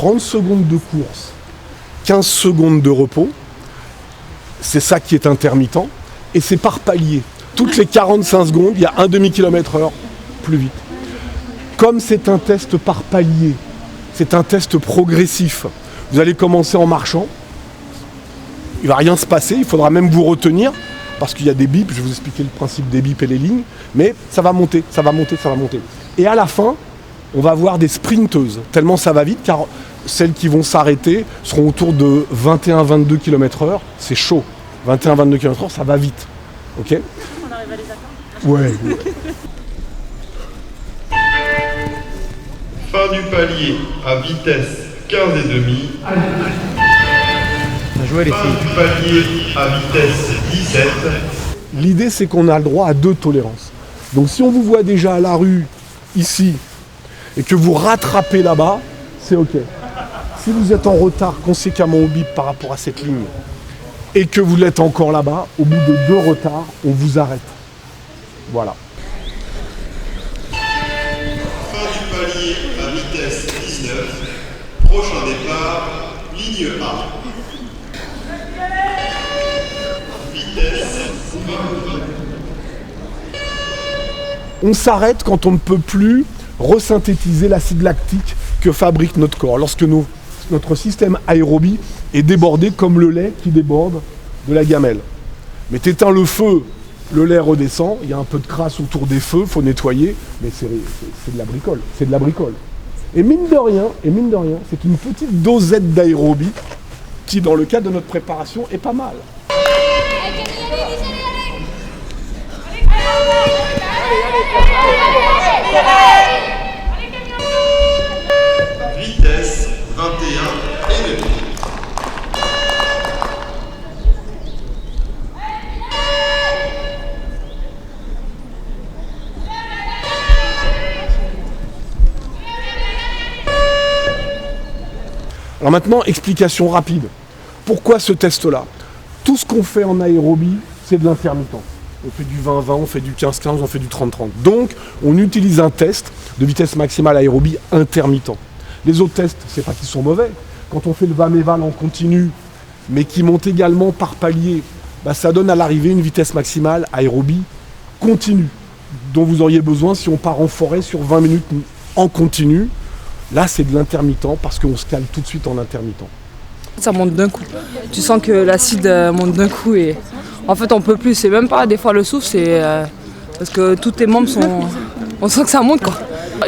30 secondes de course, 15 secondes de repos. C'est ça qui est intermittent. Et c'est par palier. Toutes les 45 secondes, il y a un demi-kilomètre/heure plus vite. Comme c'est un test par palier, c'est un test progressif. Vous allez commencer en marchant. Il ne va rien se passer. Il faudra même vous retenir. Parce qu'il y a des bips. Je vais vous expliquer le principe des bips et les lignes. Mais ça va monter, ça va monter, ça va monter. Et à la fin, on va avoir des sprinteuses. Tellement ça va vite, car celles qui vont s'arrêter seront autour de 21-22 km/h. C'est chaud. 21-22 km/h, ça va vite. Ok ? On arrive à les atteindre. Ouais. Fin du palier à vitesse 15,5. Bien joué les Fin filles. du palier à vitesse 17. L'idée, c'est qu'on a le droit à 2 tolérances. Donc si on vous voit déjà à la rue, ici, et que vous rattrapez là-bas, c'est OK. Si vous êtes en retard conséquemment au bip par rapport à cette ligne, et que vous l'êtes encore là-bas, au bout de 2 retards, on vous arrête. Voilà. Fin du palier à vitesse 19. Prochain départ, ligne A. Vitesse 20. On s'arrête quand on ne peut plus resynthétiser l'acide lactique que fabrique notre corps. Lorsque notre système aérobie est débordé comme le lait qui déborde de la gamelle. Mais t'éteins le feu, le lait redescend, il y a un peu de crasse autour des feux, il faut nettoyer, mais c'est de la bricole, c'est de la bricole. Et mine de rien, c'est une petite dosette d'aérobie qui, dans le cadre de notre préparation, est pas mal. Vitesse 21,5. Alors maintenant, explication rapide. Pourquoi ce test-là ? Tout ce qu'on fait en aérobie, c'est de l'intermittent. On fait du 20-20, on fait du 15-15, on fait du 30-30. Donc, on utilise un test de vitesse maximale aérobie intermittent. Les autres tests, c'est pas qu'ils sont mauvais. Quand on fait le VAM-EVAL en continu, mais qui monte également par palier, ça donne à l'arrivée une vitesse maximale aérobie continue, dont vous auriez besoin si on part en forêt sur 20 minutes en continu. Là, c'est de l'intermittent parce qu'on se cale tout de suite en intermittent. Ça monte d'un coup. Tu sens que l'acide monte d'un coup et en fait on peut plus. C'est même pas des fois le souffle, c'est parce que tous tes membres sont. On sent que ça monte quoi.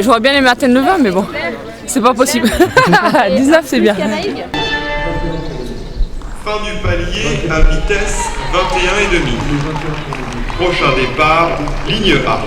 J'aurais bien aimé atteindre le 20 mais bon, c'est pas possible. 19 c'est bien. Fin du palier à vitesse 21,5. Prochain départ, ligne A.